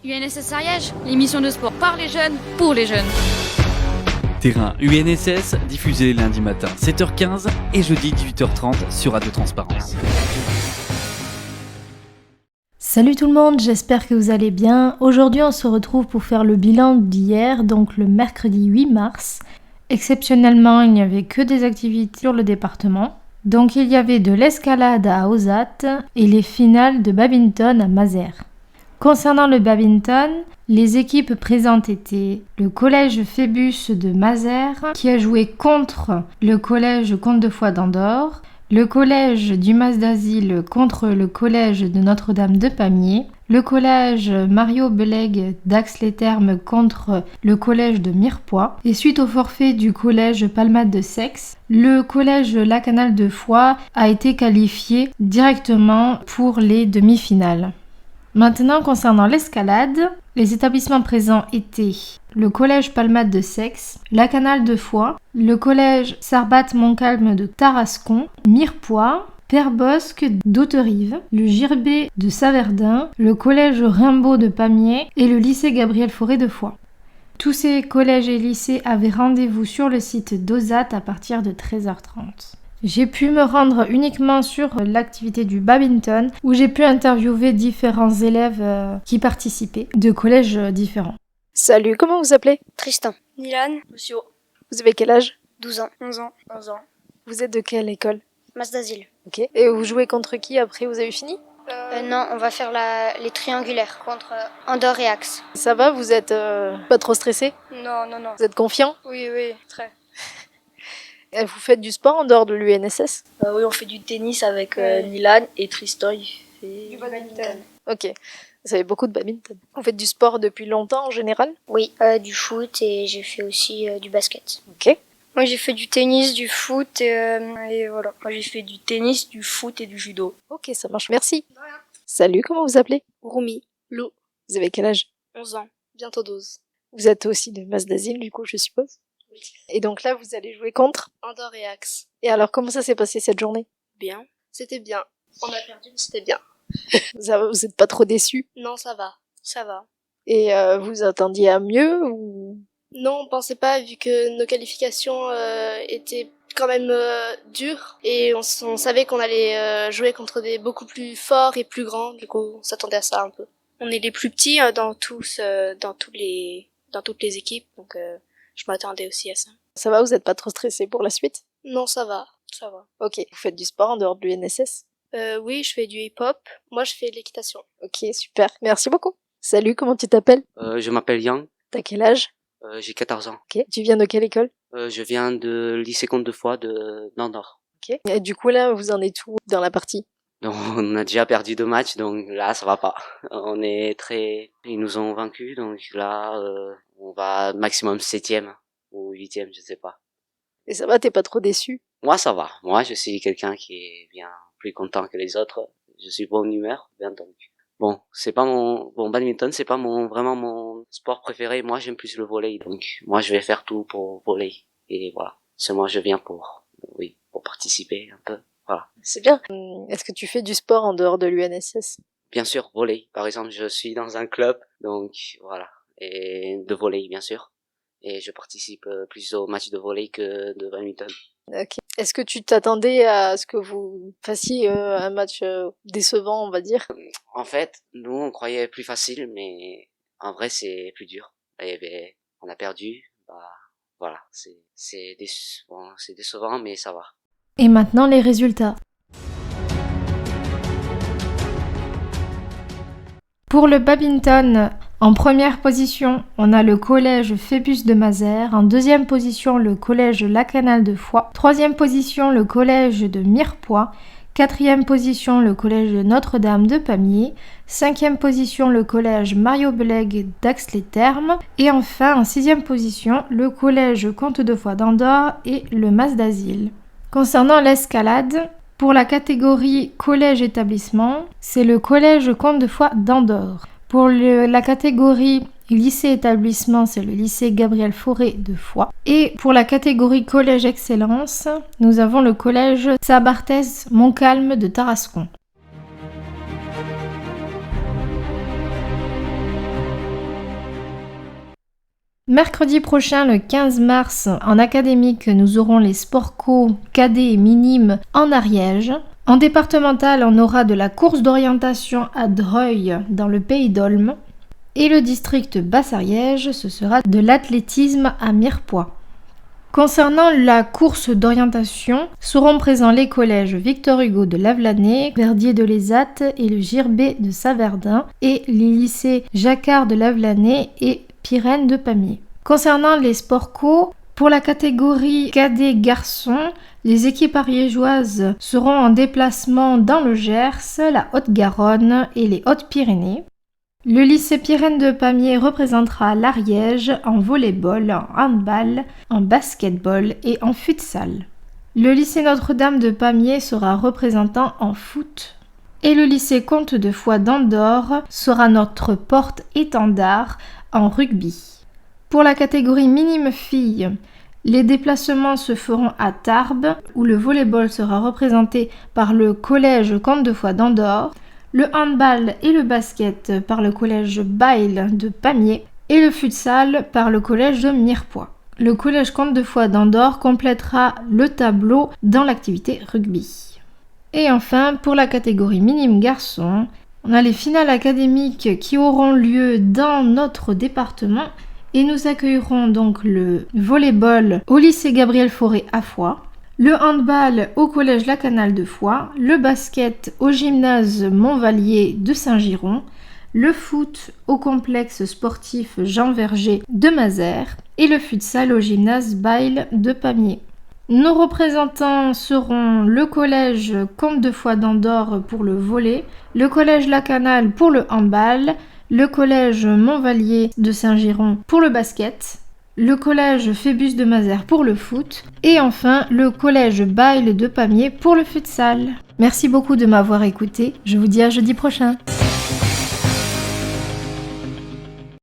UNSS Ariège, l'émission de sport par les jeunes, pour les jeunes. Terrain UNSS, diffusé lundi matin 7h15 et jeudi 18h30 sur Radio Transparence. Salut tout le monde, j'espère que vous allez bien. Aujourd'hui on se retrouve pour faire le bilan d'hier, donc le mercredi 8 mars. Exceptionnellement, il n'y avait que des activités sur le département. Donc il y avait de l'escalade à Ozat et les finales de badminton à Mazères. Concernant le badminton, les équipes présentes étaient le collège Phébus de Mazères qui a joué contre le collège Comte-de-Foix d'Andorre, le collège du Mas d'Asile contre le collège de Notre-Dame de Pamiers, le collège Mario Beleg d'Ax-les-Thermes contre le collège de Mirepoix, et suite au forfait du collège Palmade de Sexe, le collège Lacanal de Foix a été qualifié directement pour les demi-finales. Maintenant, concernant l'escalade, les établissements présents étaient le collège Palmade de Sexe, la Canal de Foix, le collège Sarbat-Montcalm de Tarascon, Mirepoix, Père-Bosque d'Hauterive, le Girbet de Saverdun, le collège Rimbaud de Pamiers et le lycée Gabriel Fauré de Foix. Tous ces collèges et lycées avaient rendez-vous sur le site d'Ozat à partir de 13h30. J'ai pu me rendre uniquement sur l'activité du badminton où j'ai pu interviewer différents élèves qui participaient de collèges différents. Salut, comment vous appelez? Tristan. Nilan. Monsieur. Vous avez quel âge? 12 ans. 11 ans. 11 ans. Vous êtes de quelle école? Mas d'Asile. Ok. Et vous jouez contre qui après? Vous avez fini? Non, on va faire les triangulaires contre Andorre et Axe. Ça va, vous êtes pas trop stressé? Non. Vous êtes confiant? Oui, très. Et vous faites du sport en dehors de l'UNSS? Oui, on fait du tennis avec Nilan et Tristan, il fait Du badminton. Ok. Vous avez beaucoup de badminton. Vous faites du sport depuis longtemps en général? Oui, du foot et j'ai fait aussi du basket. Ok. Moi j'ai fait du tennis, du foot et voilà. Moi j'ai fait du tennis, du foot et du judo. Ok, ça marche. Merci. Salut, comment vous appelez? Rumi, Lou, Vous avez quel âge? 11 ans, bientôt 12. Vous êtes aussi de Mas d'Asile, du coup, je suppose? Oui. Et donc là, vous allez jouer contre? Andorre et Axe. Et alors, comment ça s'est passé cette journée? Bien. C'était bien. On a perdu, mais c'était bien. Vous êtes pas trop déçus? Non, ça va. Ça va. Et vous attendiez à mieux ou? Non, on pensait pas, vu que nos qualifications étaient quand même dures. Et on savait qu'on allait jouer contre des beaucoup plus forts et plus grands. Du coup, on s'attendait à ça un peu. On est les plus petits dans toutes les équipes. Donc, je m'attendais aussi à ça. Ça va, vous êtes pas trop stressé pour la suite? Non, ça va. Ça va. Ok. Vous faites du sport en dehors de l'UNSS? Oui, je fais du hip-hop. Moi, je fais de l'équitation. Ok, super. Merci beaucoup. Salut, comment tu t'appelles? Je m'appelle Yang, T'as quel âge? j'ai 14 ans. Ok. Tu viens de quelle école? Je viens de lycée Comte-de-Foix d'Andorre. Ok. Et du coup, là, vous en êtes où dans la partie? Donc, on a déjà perdu 2 matchs, donc là, ça va pas. Ils nous ont vaincus, donc là, on va maximum 7e ou 8e, je sais pas. Et ça va, t'es pas trop déçu? Moi, ça va. Moi, je suis quelqu'un qui est bien plus content que les autres. Je suis bonne humeur, bien donc. Bon, badminton, c'est pas vraiment mon sport préféré. Moi, j'aime plus le volley, donc moi, je vais faire tout pour volley. Et voilà. C'est moi, je viens pour participer un peu. Voilà. C'est bien. Est-ce que tu fais du sport en dehors de l'UNSS? Bien sûr, volley. Par exemple, je suis dans un club, donc voilà. Et de volley, bien sûr. Et je participe plus aux matchs de volley que de badminton. Ok. Est-ce que tu t'attendais à ce que vous fassiez un match décevant, on va dire? En fait, nous, on croyait plus facile, mais en vrai, c'est plus dur. Et ben, on a perdu. Bah, voilà. C'est décevant, mais ça va. Et maintenant les résultats. Pour le badminton, en première position, on a le collège Phébus de Mazères. En deuxième position, le collège Lacanal de Foix. Troisième position, le collège de Mirepoix. Quatrième position, le collège de Notre-Dame de Pamiers. Cinquième position, le collège Mario Beleg d'Ax-les-Thermes. Et enfin, en sixième position, le collège Comte-de-Foix d'Andorre et le Mas d'Asile. Concernant l'escalade, pour la catégorie collège-établissement, c'est le collège Comte-de-Foix d'Andorre. Pour la catégorie lycée-établissement, c'est le lycée Gabriel Fauré de Foix. Et pour la catégorie collège-excellence, nous avons le collège Sabarthez-Montcalm de Tarascon. Mercredi prochain, le 15 mars, en académique, nous aurons les sports co, cadets et minimes en Ariège. En départemental, on aura de la course d'orientation à Dreuil, dans le Pays d'Olme. Et le district Basse-Ariège, ce sera de l'athlétisme à Mirepoix. Concernant la course d'orientation, seront présents les collèges Victor Hugo de Lavelanet, Verdier de Lézat et le Girbet de Saverdun, et les lycées Jacquard de Lavelanet et Pirenne de Pamiers. Concernant les sports co, pour la catégorie cadet garçons, les équipes ariégeoises seront en déplacement dans le Gers, la Haute-Garonne et les Hautes-Pyrénées. Le lycée Pirenne de Pamiers représentera l'Ariège en volley-ball, en handball, en basket-ball et en futsal. Le lycée Notre-Dame de Pamiers sera représentant en foot. Et le lycée Comte de Foix d'Andorre sera notre porte-étendard en rugby. Pour la catégorie minime filles, les déplacements se feront à Tarbes, où le volley-ball sera représenté par le collège Comte de Foix d'Andorre, le handball et le basket par le collège Bayle de Pamiers et le futsal par le collège de Mirepoix. Le collège Comte de Foix d'Andorre complétera le tableau dans l'activité rugby. Et enfin, pour la catégorie minime garçon, on a les finales académiques qui auront lieu dans notre département et nous accueillerons donc le volley-ball au lycée Gabriel Fauré à Foix, le handball au collège La Canale de Foix, le basket au gymnase Montvalier de Saint-Giron, le foot au complexe sportif Jean Verger de Mazères et le futsal au gymnase Bayle de Pamiers. Nos représentants seront le collège Comte de Foix d'Andorre pour le volley, le collège La Canale pour le handball, le collège Montvalier de Saint-Giron pour le basket, le collège Phébus de Mazères pour le foot et enfin le collège Bayle de Pamiers pour le futsal. Merci beaucoup de m'avoir écouté, je vous dis à jeudi prochain.